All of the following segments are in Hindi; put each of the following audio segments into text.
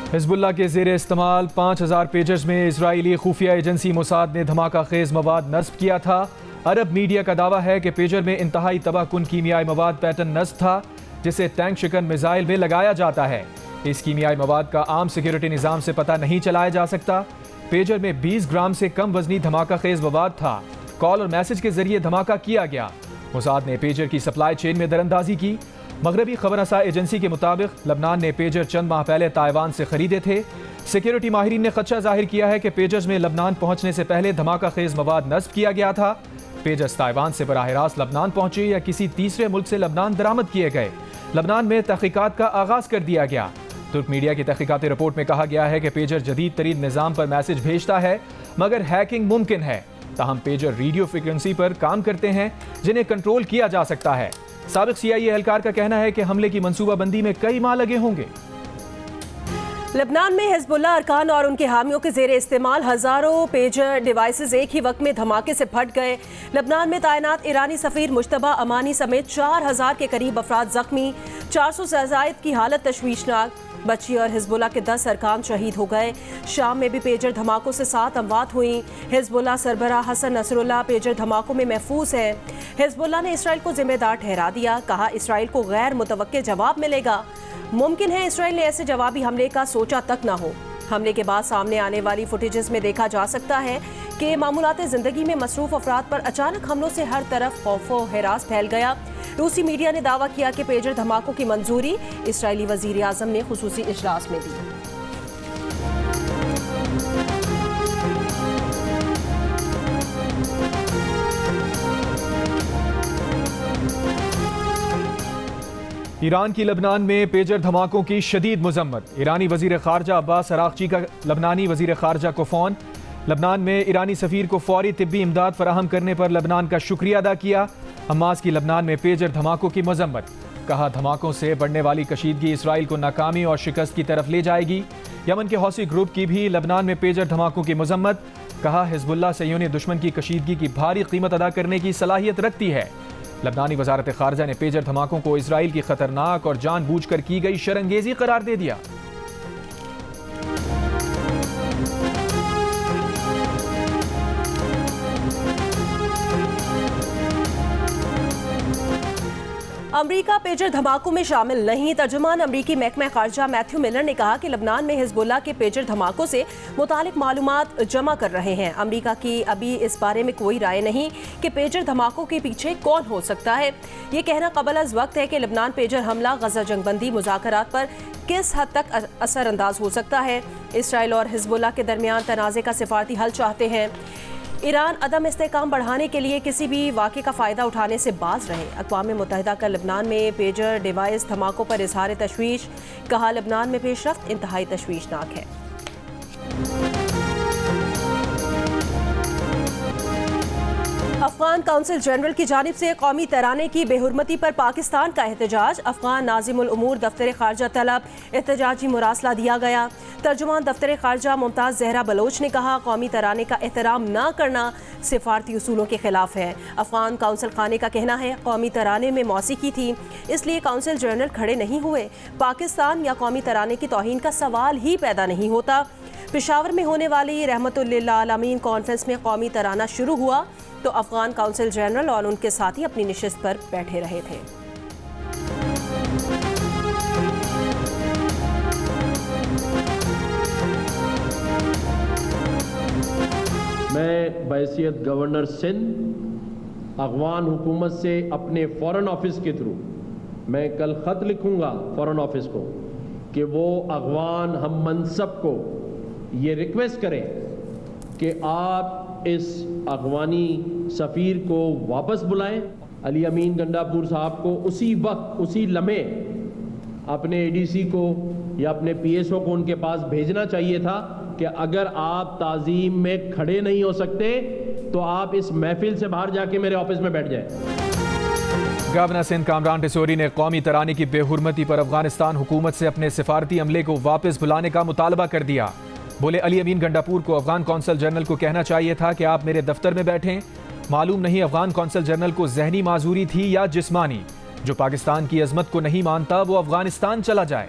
हिजबुल्लाह के ज़ेर इस्तेमाल 5000 पेजर्स में इजरायली खुफिया एजेंसी मोसाद ने धमाका खेज मवाद नस्ब किया था। अरब मीडिया का दावा है कि पेजर में इंतहाई तबाहकुन कीमियाई मवाद पैटर्न नस्ब था जिसे टैंक शिकन मिसाइल में लगाया जाता है। इस कीमियाई मवाद का आम सिक्योरिटी निज़ाम से पता नहीं चलाया जा सकता। पेजर में 20 ग्राम से कम वजनी धमाका खेज मवाद था। कॉल और मैसेज के जरिए धमाका किया गया। मोसाद ने पेजर की सप्लाई चेन में दरअंदाजी की। मगरबी खबर रसा एजेंसी के मुताबिक लबनान ने पेजर चंद माह पहले ताइवान से खरीदे थे। सिक्योरिटी माहिरीन ने खदशा जाहिर किया है कि पेजर्स में लबनान पहुंचने से पहले धमाका खेज मवाद नस्ब किया गया था। पेजर्स ताइवान से बराह रास्त लबनान पहुंचे या किसी तीसरे मुल्क से लबनान दरामद किए गए। लबनान में तहकीकात का आगाज कर दिया गया। तुर्क मीडिया की तहकीकाती रिपोर्ट में कहा गया है कि पेजर जदीद तरीन निज़ाम पर मैसेज भेजता है मगर हैकिंग मुमकिन है। ताहम पेजर रेडियो फ्रिक्वेंसी पर काम करते हैं जिन्हें कंट्रोल किया जा सकता है। साबिक CIA एहलकार का कहना है कि हमले की मंसूबाबंदी में कई माह लगे होंगे। लबनान में हिजबुल्लाह अरकान और उनके हामियों के जेर इस्तेमाल हजारों पेजर डिवाइसेस एक ही वक्त में धमाके से फट गए। लबनान में तैनात ईरानी सफीर मुश्तबा अमानी समेत 4000 के करीब अफराद जख्मी, 400 से ज़ायद की हालत तशवीशनाक। बच्ची और हिजबुल्लाह के 10 अरकान शहीद हो गए। शाम में भी पेजर धमाकों से 7 अमवात हुई। हिजबुल्लाह सरबराह हसन नसरुल्लाह पेजर धमाकों में महफूज है। हिजबुल्लाह ने इसराइल को जिम्मेदार ठहरा दिया। कहा इसराइल को गैर मुतवक्के जवाब मिलेगा। मुमकिन है इसराइल ने ऐसे जवाबी हमले का सोचा तक ना हो। हमले के बाद सामने आने वाली फुटेजेस में देखा जा सकता है कि मामूलात ज़िंदगी में मसरूफ अफराद पर अचानक हमलों से हर तरफ खौफ व हिरास फैल गया। रूसी मीडिया ने दावा किया कि पेजर धमाकों की मंजूरी इसराइली वज़ीर आज़म ने खुसूसी इजलास में दी। ईरान की लबनान में पेजर धमाकों की शदीद मजम्मत। ईरानी वजीर खारजा अब्बास अरागची का लबनानी वजीर खारजा को फ़ोन। लबनान में ईरानी सफ़ीर को फौरी तिब्बी इमदाद फराहम करने पर लबनान का शुक्रिया अदा किया। हमास की लबनान में पेजर धमाकों की मजम्मत। कहा धमाकों से बढ़ने वाली कशीदगी इसराइल को नाकामी और शिकस्त की तरफ ले जाएगी। यमन के हौसी ग्रुप की भी लबनान में पेजर धमाकों की मजम्मत। कहा हिजबुल्लाह सह्यूनी दुश्मन की कशीदगी की भारी कीमत अदा करने की सलाहियत रखती है। लबनानी वजारत खारजा ने पेजर धमाकों को इसराइल की खतरनाक और जानबूझकर की गई शरंगेजी करार दे दिया। अमरीका पेजर धमाकों में शामिल नहीं। तर्जुमान अमरीकी महकमा खारजा मैथ्यू मिलर ने कहा कि लबनान में हिजबुल्लाह के पेजर धमाकों से मुतालिक मालूमात जमा कर रहे हैं। अमरीका की अभी इस बारे में कोई राय नहीं कि पेजर धमाकों के पीछे कौन हो सकता है। ये कहना कबल अज़ वक्त है कि लबनान पेजर हमला गजा जंगबंदी मुज़ाकरात पर किस हद तक असरअंदाज हो सकता है। इसराइल और हिजबुल्लाह के दरमियान तनाज़े का सिफारती हल चाहते हैं। ईरान अदम इस्तेहकाम बढ़ाने के लिए किसी भी वाक़े का फ़ायदा उठाने से बाज रहे। अक़वाम मुत्तहिदा का लबनान में पेजर डिवाइस धमाकों पर इजहार तशवीश। कहा लबनान में पेशरफ्त इंतहाई तशवीशनाक है। अफगान काउंसिल जनरल की जानिब से कौमी तराने की बेहुरमती पर पाकिस्तान का एहतजाज। अफगान नाज़िमुल उमूर दफ्तर खारजा तलब एहतजाजी मुरासला दिया गया। तर्जुमान दफ्तर खारजा मुमताज़ ज़हरा बलोच ने कहा कौमी तराने का एहतराम न करना सिफारती उसूलों के खिलाफ है। अफगान काउंसिल खाने का कहना है कौमी तराने में मौसीकी थी इसलिए काउंसिल जनरल खड़े नहीं हुए। पाकिस्तान या कौमी तराने की तौहीन का सवाल ही पैदा नहीं होता। पेशावर में होने वाली रहमतुल लिल आलमीन कॉन्फ्रेंस में कौमी तराना शुरू हुआ तो अफगान काउंसिल जनरल और उनके साथी अपनी नशिस्त पर बैठे रहे थे। मैं बहैसियत गवर्नर सिंध अफगान हुकूमत से अपने फ़ॉरेन ऑफिस के थ्रू मैं कल ख़त लिखूंगा फ़ॉरेन ऑफिस को कि वो अफगान हम मनसब को ये रिक्वेस्ट करें कि आप इस अफगानी सफ़ीर को वापस बुलाएं। अली अमीन गंडापुर साहब को उसी वक्त उसी लम्हे अपने ADC को या अपने PSO को उनके पास भेजना चाहिए था कि अगर आप ताज़ीम में खड़े नहीं हो सकते तो आप इस महफिल से बाहर जाके मेरे ऑफिस में बैठ जाएं। गवर्नर सिंध कामरान टिसोरी ने कौमी तराने की बेहुरमती पर अफगानिस्तान हुकूमत से अपने सिफारती अमले को वापस बुलाने का मुतालबा कर दिया। बोले अली अमीन गंडापुर को अफगान कौंसल जनरल को कहना चाहिए था कि आप मेरे दफ्तर में बैठें। मालूम नहीं अफगान कौंसल जनरल को जहनी माजूरी थी या जिस्मानी। जो पाकिस्तान की अजमत को नहीं मानता वो अफगानिस्तान चला जाए।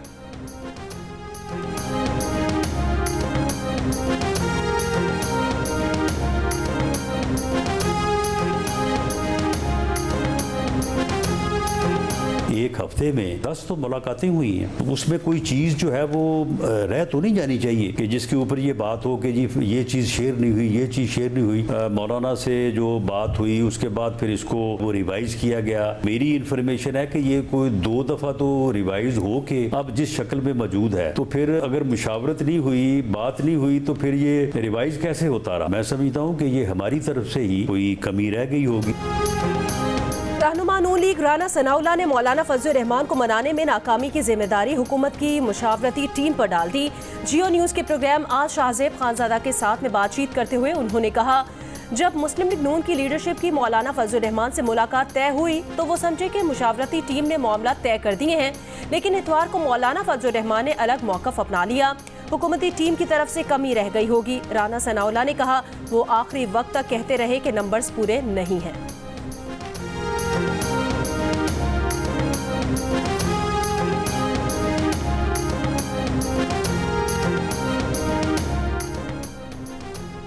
एक हफ्ते में 10 तो मुलाकातें हुई हैं, तो उसमें कोई चीज़ जो है वो रह तो नहीं जानी चाहिए कि जिसके ऊपर ये बात हो कि जी ये चीज़ शेयर नहीं हुई, ये चीज़ शेयर नहीं हुई। मौलाना से जो बात हुई उसके बाद फिर इसको वो रिवाइज किया गया। मेरी इन्फॉर्मेशन है कि ये कोई 2 दफ़ा तो रिवाइज हो के अब जिस शक्ल में मौजूद है, तो फिर अगर मुशावरत नहीं हुई, बात नहीं हुई, तो फिर ये रिवाइज कैसे होता रहा। मैं समझता हूँ कि ये हमारी तरफ से ही कोई कमी रह गई होगी। रहनुमा नून लीग राना सनाउल्लाह ने मौलाना फजल रहमान को मनाने में नाकामी की जिम्मेदारी हुकूमत की मुशावरती टीम पर डाल दी। जियो न्यूज़ के प्रोग्राम आज शाहजेब खानजादा के साथ में बातचीत करते हुए उन्होंने कहा, जब मुस्लिम लीग नून की लीडरशिप की मौलाना फजल रहमान से मुलाकात तय हुई तो वो समझे कि मुशावरती टीम ने मामला तय कर दिए हैं, लेकिन इतवार को मौलाना फजल रहमान ने अलग मौक़िफ़ अपना लिया। हुकूमती टीम की तरफ से कमी रह गई होगी। राना सनाउल्लाह ने कहा, वो आखिरी वक्त तक कहते रहे कि नंबर्स पूरे नहीं हैं।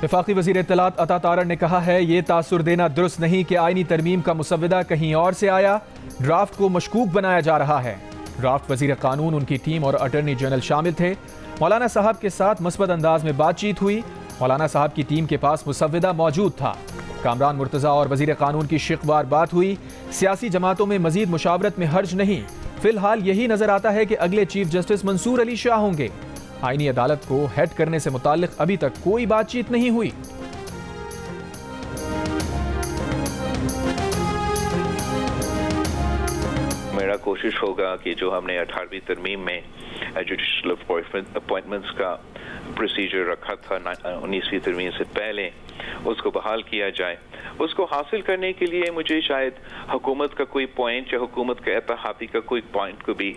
वफाकी वज़ीर इत्तलात अता तारड़ ने कहा है, ये तासुर देना दुरुस्त नहीं कि आईनी तरमीम का मुसव्वदा कहीं और से आया, ड्राफ्ट को मशकूक बनाया जा रहा है। ड्राफ्ट वज़ीर कानून, उनकी टीम और अटॉर्नी जनरल शामिल थे। मौलाना साहब के साथ मुस्बत अंदाज में बातचीत हुई। मौलाना साहब की टीम के पास मुसव्वदा मौजूद था। कामरान मुर्तज़ा और वज़ीर कानून की शिकवार बात हुई। सियासी जमातों में मजीद मुशावरत में हर्ज नहीं। फिलहाल यही नजर आता है कि अगले चीफ जस्टिस मंसूर अली शाह होंगे। आईनी अदालत को हेड करने से मुताल्लिक अभी तक कोई बातचीत नहीं हुई। मेरा कोशिश होगा कि जो हमने 18वीं तरमीम में जुडिशल अपॉइंटमेंट्स का प्रोसीजर रखा था 19वीं तरमीम से पहले, उसको बहाल किया जाए। उसको हासिल करने के लिए मुझे शायद हुकूमत का कोई पॉइंट या हुकूमत के इत्तेहादी का कोई पॉइंट को भी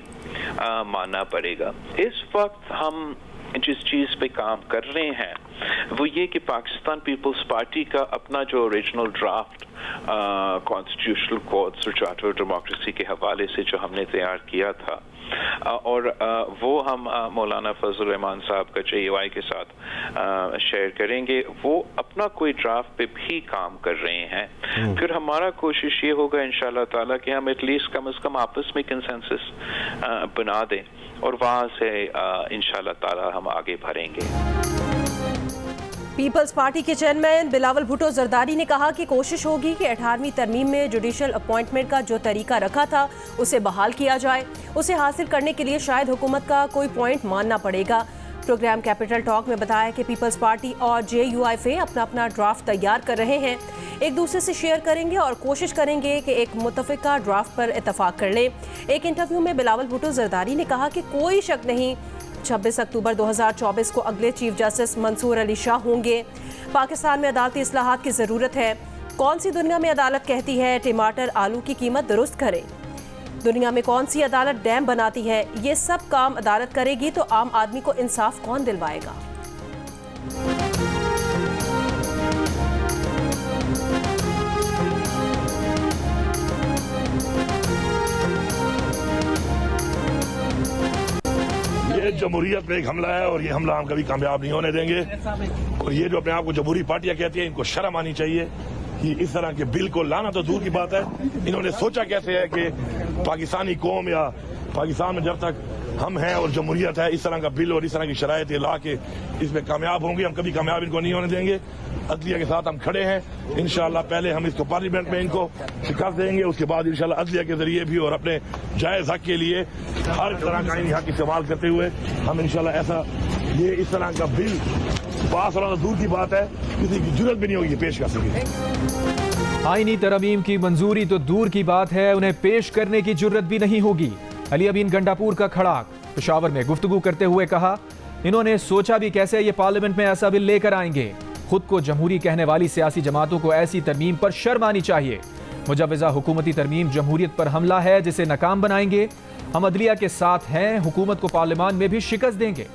मानना पड़ेगा। इस वक्त हम जिस चीज़ पे काम कर रहे हैं वो ये कि पाकिस्तान पीपल्स पार्टी का अपना जो ओरिजिनल ड्राफ्ट कॉन्स्टिट्यूशनल कोड्स और चार्टर ऑफ डेमोक्रेसी के हवाले से जो हमने तैयार किया था, और वो हम मौलाना फजल रहमान साहब का JUI के साथ शेयर करेंगे। वो अपना कोई ड्राफ्ट पे भी काम कर रहे हैं। फिर हमारा कोशिश ये होगा इंशाल्लाह ताला कि हम एटलीस्ट कम से कम आपस में कंसेंसस बना दें और वहाँ से इंशाल्लाह ताला हम आगे बढ़ेंगे। पीपल्स पार्टी के चेयरमैन बिलावल भुट्टो जरदारी ने कहा कि कोशिश होगी कि 18वीं तरमीम में जुडिशल अपॉइंटमेंट का जो तरीका रखा था उसे बहाल किया जाए। उसे हासिल करने के लिए शायद हुकूमत का कोई पॉइंट मानना पड़ेगा। प्रोग्राम कैपिटल टॉक में बताया कि पीपल्स पार्टी और JUI अपना अपना ड्राफ्ट तैयार कर रहे हैं, एक दूसरे से शेयर करेंगे और कोशिश करेंगे कि एक मुतफ़िका ड्राफ्ट पर इत्तफाक कर लें। एक इंटरव्यू में बिलावल भुट्टो जरदारी ने कहा कि कोई शक नहीं 26 अक्टूबर 2024 को अगले चीफ जस्टिस मंसूर अली शाह होंगे। पाकिस्तान में अदालती इस्लाहात की ज़रूरत है। कौन सी दुनिया में अदालत कहती है टमाटर आलू की कीमत दुरुस्त करें? दुनिया में कौन सी अदालत डैम बनाती है? ये सब काम अदालत करेगी तो आम आदमी को इंसाफ कौन दिलवाएगा? ये जमहूरियत पे एक हमला है और ये हमला हम कभी कामयाब नहीं होने देंगे। और ये जो अपने आप को जमहूरी पार्टियां कहती हैं, इनको शर्म आनी चाहिए कि इस तरह के बिल को लाना तो दूर की बात है, इन्होंने सोचा कैसे है कि पाकिस्तानी कौम या पाकिस्तान में जब तक हम हैं और जमहूरियत है इस तरह का बिल और इस तरह की शराइत ला के इसमें कामयाब होंगे। हम कभी कामयाब इनको नहीं होने देंगे। अदलिया के साथ हम खड़े हैं। इंशाल्लाह पहले हम इसको पार्लियामेंट में इनको शिकस्त देंगे, उसके बाद इंशाल्लाह अदलिया के जरिए भी और अपने जायज हक के लिए हर तरह का हक इस्तेमाल करते हुए हम इंशाल्लाह ऐसा ये इस तरह का बिल पास होना तो दूर की बात है, किसी की जरूरत भी नहीं होगी पेश कर सके। आईनी तरमीम की मंजूरी तो दूर की बात है, उन्हें पेश करने की जरूरत भी नहीं होगी। अली अमीन गंडापुर का खड़ाक पेशावर में गुफ्तगू करते हुए कहा, इन्होंने सोचा भी कैसे ये पार्लियामेंट में ऐसा बिल लेकर आएंगे। खुद को जमहूरी कहने वाली सियासी जमातों को ऐसी तरमीम पर शर्म आनी चाहिए। मुजव्वज़ा हुकूमती तरमीम जमहूरियत पर हमला है जिसे नाकाम बनाएंगे। हम अदलिया के साथ हैं, हुकूमत को पार्लियामान में भी शिकस्त देंगे।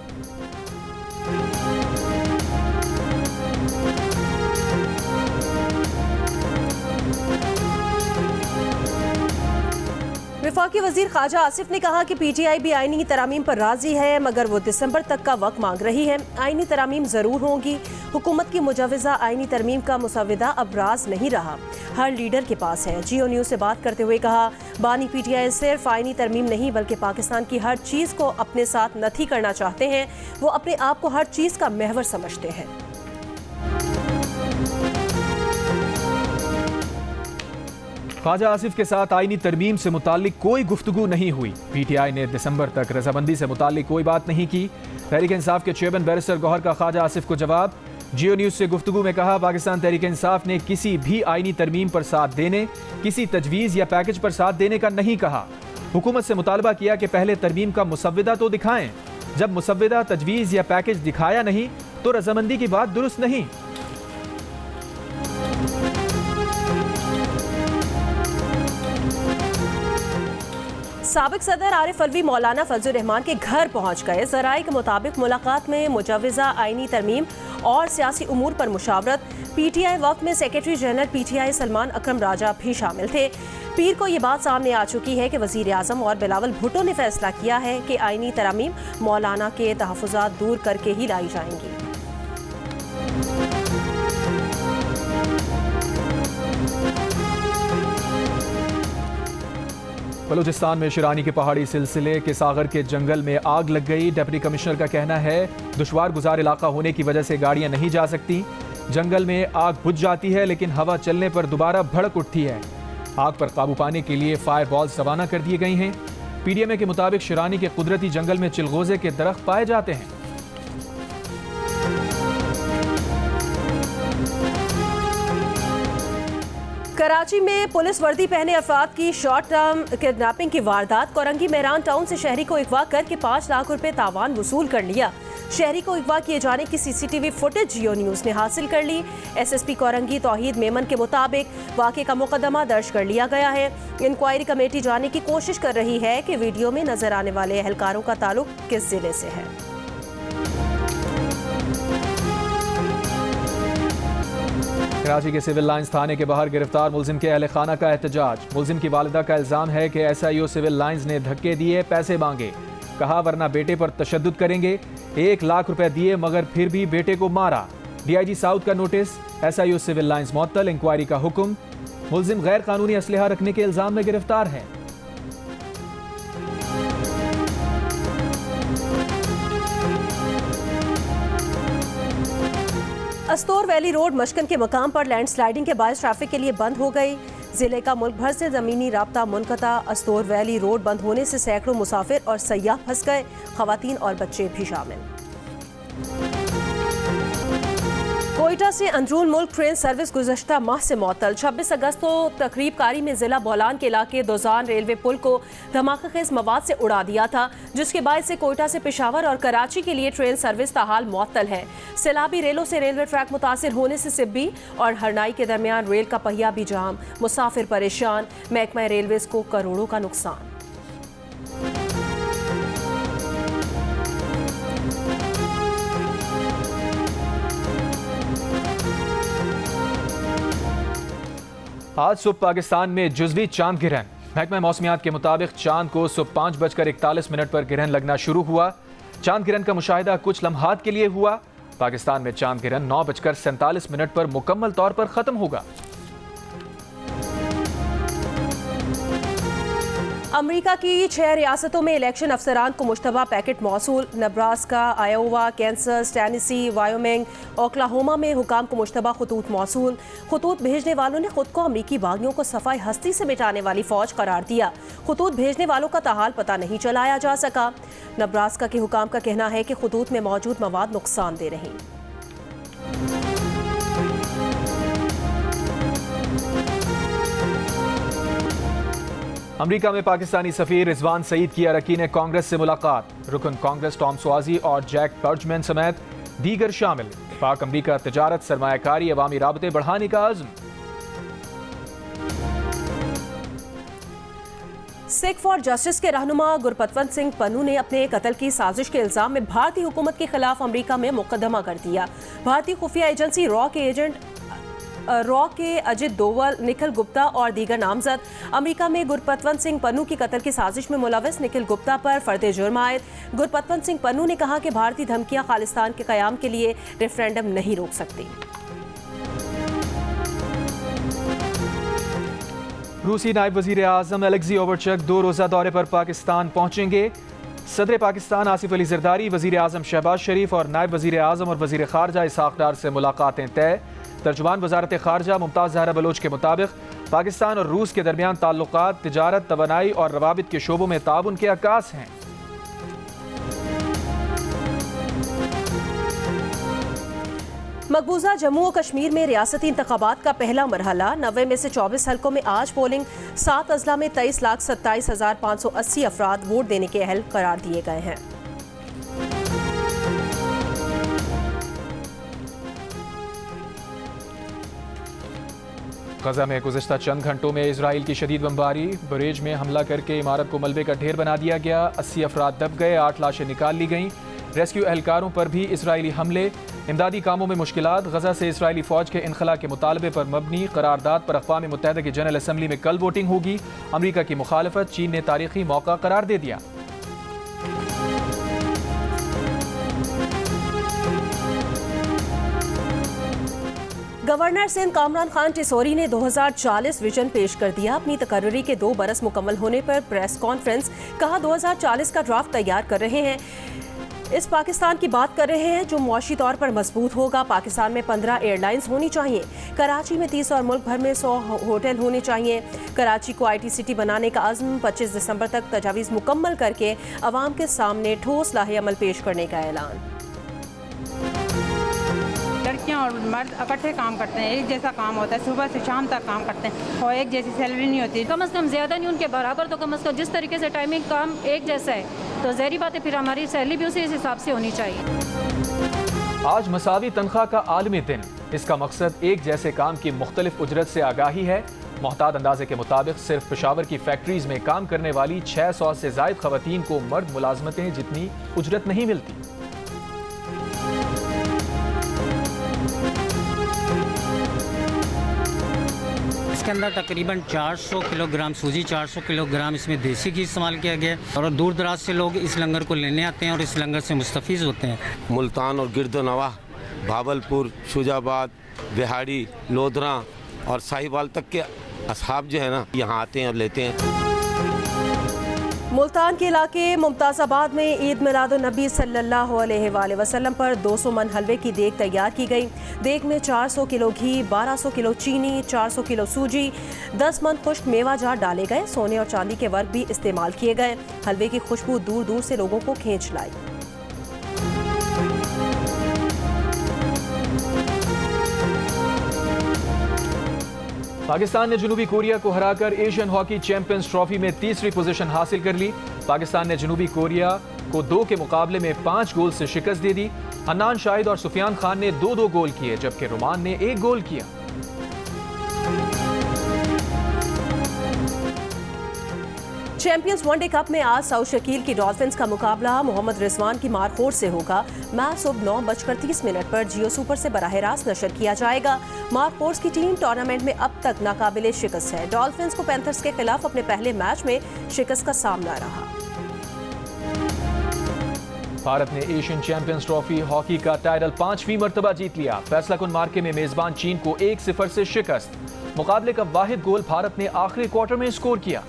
वफाकी वजीर ख्वाजा आसिफ ने कहा कि PTI भी आईनी तरामीम पर राजी है, मगर वो दिसंबर तक का वक्त मांग रही है। आईनी तरामीम जरूर होंगी। हुकूमत की मुजवज़ा आईनी तरमीम का मुसविदा अब राज नहीं रहा, हर लीडर के पास है। जियो न्यूज़ से बात करते हुए कहा, बानी PTI सिर्फ आईनी तरमीम नहीं बल्कि पाकिस्तान की हर चीज़ को अपने साथ नथी करना चाहते हैं। वो अपने आप को हर चीज़ का महवर समझते हैं। ख्वाजा आसिफ के साथ आईनी तरमीम से मुताल्लिक कोई गुफ्तगू नहीं हुई। PTI ने दिसंबर तक रजामंदी से मुताल्लिक कोई बात नहीं की। तहरीक इंसाफ के चेयरमैन बैरिस्टर गौहर का ख्वाजा आसिफ को जवाब। जियो न्यूज़ से गुफ्तगू में कहा, पाकिस्तान तहरीक इंसाफ ने किसी भी आईनी तरमीम पर साथ देने, किसी तजवीज़ या पैकेज पर साथ देने का नहीं कहा। हुकूमत से मुतालबा किया कि पहले तरमीम का मुसव्विदा तो दिखाएं। जब मुसव्विदा, तजवीज़ या पैकेज दिखाया नहीं तो रजामंदी की बात दुरुस्त नहीं। साबिक सदर आरिफ अलवी मौलाना फजल रहमान के घर पहुंच गए। ज़राए के मुताबिक मुलाकात में मुजवज़ा आईनी तरमीम और सियासी उमूर पर मुशावरत। PTI वक्त में सेक्रेटरी जनरल PTI सलमान अकरम राजा भी शामिल थे। पीर को ये बात सामने आ चुकी है कि वज़ीर आज़म और बिलावल भुट्टो ने फैसला किया है कि आईनी तरामीम मौलाना के तहफ़्फ़ुज़ात दूर करके ही लाई जाएंगी। बलूचिस्तान में शिरानी के पहाड़ी सिलसिले के सागर के जंगल में आग लग गई। डिप्टी कमिश्नर का कहना है, दुश्वार गुजार इलाका होने की वजह से गाड़ियां नहीं जा सकती। जंगल में आग बुझ जाती है लेकिन हवा चलने पर दोबारा भड़क उठती है। आग पर काबू पाने के लिए फायर बॉल्स रवाना कर दिए गए हैं। PDMA के मुताबिक शिरानी के कुदरती जंगल में चिलगोजे के दरख्त पाए जाते हैं। कराची में पुलिस वर्दी पहने अफराद की शॉर्ट टर्म किडनैपिंग की वारदात। कोरंगी मेहरान टाउन से शहरी को अगवा करके 5 लाख रुपए तावान वसूल कर लिया। शहरी को अगवा किए जाने की CCTV फुटेज जियो न्यूज़ ने हासिल कर ली। SSP कोरंगी तौहीद मेमन के मुताबिक वाक़े का मुकदमा दर्ज कर लिया गया है। इंक्वायरी कमेटी जानने की कोशिश कर रही है कि वीडियो में नजर आने वाले एहलकारों का ताल्लुक किस जिले से है। कराची के सिविल लाइंस थाने के बाहर गिरफ्तार मुलजिम के अहले खाना का एहतजाज। मुलजिम की वालिदा का इल्जाम है कि SIO सिविल लाइंस ने धक्के दिए, पैसे मांगे, कहा वरना बेटे पर तशद्दुद करेंगे। 1 लाख रुपए दिए मगर फिर भी बेटे को मारा। DIG साउथ का नोटिस, SIO सिविल लाइंस मुअत्तल, इंक्वायरी का हुक्म। मुलजिम गैर कानूनी असलहा रखने के इल्जाम में गिरफ्तार है। अस्तोर वैली रोड मशकन के मकाम पर लैंडस्लाइडिंग के बायस ट्रैफिक के लिए बंद हो गई। जिले का मुल्क भर से जमीनी राब्ता मुनक़ता। अस्तोर वैली रोड बंद होने से सैकड़ों मुसाफिर और सयाह फंस गए, खवातीन और बच्चे भी शामिल। कोयटा से अंदरून मुल्क ट्रेन सर्विस गुज़श्ता माह से मुअत्तल। 26 अगस्त को तकरीब कारी में जिला बोलान के इलाके दोजान रेलवे पुल को धमाकाखेज मवाद से उड़ा दिया था, जिसके बाद से कोयटा से पेशावर और कराची के लिए ट्रेन सर्विस ताहाल मुअत्तल है। सैलाबी रेलों से रेलवे ट्रैक मुतासिर होने से सिब्बी और हरनाई के दरमियान रेल का पहिया भी जाम, मुसाफिर परेशान, महकमा रेलवेज को करोड़ों का नुकसान। आज सुबह पाकिस्तान में जुज़वी चांद ग्रहण। महकमा मौसमियात के मुताबिक चांद को सुबह 5:41 पर ग्रहण लगना शुरू हुआ। चांद ग्रहण का मुशाहिदा कुछ लम्हात के लिए हुआ। पाकिस्तान में चांद ग्रहण 9:47 पर मुकम्मल तौर पर खत्म होगा। अमेरिका की 6 रियासतों में इलेक्शन अफसरान को मुश्तबा पैकेट मौसूल। Nebraska, Iowa, Kansas, Tennessee, Wyoming, Oklahoma में हुकाम को मुश्तबा खतूत मौसूल। खतूत भेजने वालों ने खुद को अमरीकी बागियों को सफाई हस्ती से मिटाने वाली फौज करार दिया। खतूत भेजने वालों का ताहाल पता नहीं चलाया जा सका। नब्रास्का के हुकाम का कहना है कि खतूत में मौजूद मवाद नुकसानदेह रही। अमेरिका में पाकिस्तानी सफीर रिजवान सईद की अरकान कांग्रेस से मुलाकात। रुकन कांग्रेस टॉम स्वाजी और जैक बर्जमैन समेत दीगर शामिल। पाक अमेरिका तजारत, सरमायाकारी, अवामी राबते बढ़ाने का अज़्म। सिख फॉर जस्टिस के रहनुमा गुरपतवंत सिंह पन्नू ने अपने कत्ल की साजिश के इल्जाम में भारतीय हुकूमत के खिलाफ अमेरिका में मुकदमा कर दिया। भारतीय खुफिया एजेंसी रॉ के एजेंट रॉ के अजित डोवल, निखिल गुप्ता और दीगर नामजद। अमेरिका में गुरपतवंत सिंह पन्नू की कत्ल की साजिश में मुलविस निखिल गुप्ता पर फर्द जुर्म आयद। गुरपतवंत सिंह पन्नू ने कहा कि भारतीय धमकियां खालिस्तान के कयाम के लिए रेफरेंडम नहीं रोक सकती। रूसी नायब वजीर आजम एलेक्सी ओवरचक 2 रोज़ा दौरे पर पाकिस्तान पहुंचेंगे। सदर पाकिस्तान आसिफ अली जरदारी, वजीर आजम शहबाज शरीफ और नायब वजीर आजम और वजीर खारजा इसहाक डार से मुलाकातें तय। तर्जुमान वजारत खारजा मुमताज़ ज़हरा बलोच के मुताबिक पाकिस्तान और रूस के दरमियान ताल्लुकात, तिजारत, तवानाई और रवाबित के शोबों में ताउन के अक्कास हैं। मकबूजा जम्मू और कश्मीर में रियासती इंतखाबात का पहला मरहला 90 में से 24 हलकों में आज पोलिंग। 7 अजला में 23,27,580 अफराद वोट देने के अहल करार दिए गए हैं। गजा में गुज़िश्ता चंद घंटों में इजराइल की शदीद बमबारी, बरेज में हमला करके इमारत को मलबे का ढेर बना दिया गया। 80 अफराद दब गए, 8 लाशें निकाल ली गईं। रेस्क्यू एहलकारों पर भी इजरायली हमले, इमदादी कामों में मुश्किलात। गजा से इजरायली फौज के इनखला के मुतालबे पर मबनी करारदाद पर अक़वाम मुत्तहिदा की जनरल असम्बली में कल वोटिंग होगी। अमरीका की मुखालफत, चीन ने तारीखी मौका करार दे दिया। गवर्नर सिंध कामरान खान टिसोरी ने 2040 विजन पेश कर दिया। अपनी तकर्री के 2 बरस मुकम्मल होने पर प्रेस कॉन्फ्रेंस, कहा 2040 का ड्राफ्ट तैयार कर रहे हैं। इस पाकिस्तान की बात कर रहे हैं जो मुआशी तौर पर मजबूत होगा। पाकिस्तान में 15 एयरलाइंस होनी चाहिए, कराची में 30 और मुल्क भर में 100 होटल होने चाहिए। कराची को IT सिटी बनाने का अज़्म, 25 दिसंबर तक तजावीज़ मुकम्मल करके अवाम के सामने ठोस लाहे अमल पेश करने का ऐलान। लड़कियां और मर्द इकट्ठे काम करते हैं, एक जैसा काम होता है, सुबह से शाम तक काम करते हैं और एक जैसी सैलरी नहीं होती। कम से कम ज़्यादा नहीं, उनके बराबर तो कम से कम जिस तरीके से टाइमिंग काम एक जैसा है तो ज़ाहिर बात है फिर हमारी सैलरी भी उसी हिसाब से होनी चाहिए। आज मसावी तनख्वाह का आलमी दिन। इसका मकसद एक जैसे काम की मुख्तलिफ उजरत से आगाही है। मोहताद अंदाजे के मुताबिक सिर्फ पेशावर की फैक्ट्रीज में काम करने वाली 600 से ज़ायद खवातीन को मर्द मुलाजमतें जितनी उजरत नहीं मिलती। इसके अंदर तकरीबन 400 किलोग्राम सूजी, 400 किलोग्राम इसमें देसी घी इस्तेमाल किया गया है और दूर दराज से लोग इस लंगर को लेने आते हैं और इस लंगर से मुस्तफ़ीज़ होते हैं। मुल्तान और गिरदनवाह, भावलपुर, शुजाबाद, बिहाड़ी, लोधरा और साहिवाल तक के असहाब जो है ना यहाँ आते हैं और लेते हैं। मुल्तान के इलाके मुमताज़ाबाद में ईद मिलादुन्नबी सल्लल्लाहु अलैहि वसल्लम पर 200 मन हलवे की देग तैयार की गई। देग में 400 किलो घी, 1200 किलो चीनी, 400 किलो सूजी, 10 मन खुश्क मेवाजात डाले गए। सोने और चांदी के वर्क भी इस्तेमाल किए गए। हलवे की खुशबू दूर दूर से लोगों को खींच लाई। पाकिस्तान ने जनूबी कोरिया को हराकर एशियन हॉकी चैंपियंस ट्रॉफी में तीसरी पोजीशन हासिल कर ली। पाकिस्तान ने जनूबी कोरिया को 2 के मुकाबले में 5 गोल से शिकस्त दे दी। हन्नान शाहिद और सुफियान खान ने 2-2 गोल किए, जबकि रोमान ने 1 गोल किया। चैंपियंस वनडे कप में आज साउथ शकील की डॉल्फिन्स का मुकाबला मोहम्मद रिजवान की मारखोर से होगा। मैच सुबह 9:30 पर जियो सुपर से बराह रास्त नशर किया जाएगा। मारखोर्स की टीम टूर्नामेंट में अब तक नाकाबिले शिकस्त है। डॉल्फिन्स को पैंथर्स के खिलाफ अपने पहले मैच में शिकस्त का सामना रहा। भारत ने एशियन चैंपियंस ट्रॉफी हॉकी का टाइटल 5वीं मरतबा जीत लिया। फैसला कुन मार्के में मेजबान चीन को 1-0 से शिकस्त। मुकाबले का वाहिद गोल भारत ने आखिरी क्वार्टर में स्कोर किया।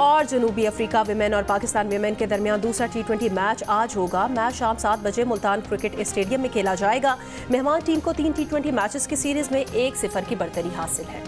और जनूबी अफ्रीका विमेन और पाकिस्तान विमेन के दरमियान दूसरा T20 मैच आज होगा। मैच शाम 7 बजे मुल्तान क्रिकेट स्टेडियम में खेला जाएगा। मेहमान टीम को 3 T20 मैचेस की सीरीज में 1-0 की बढ़तरी हासिल है।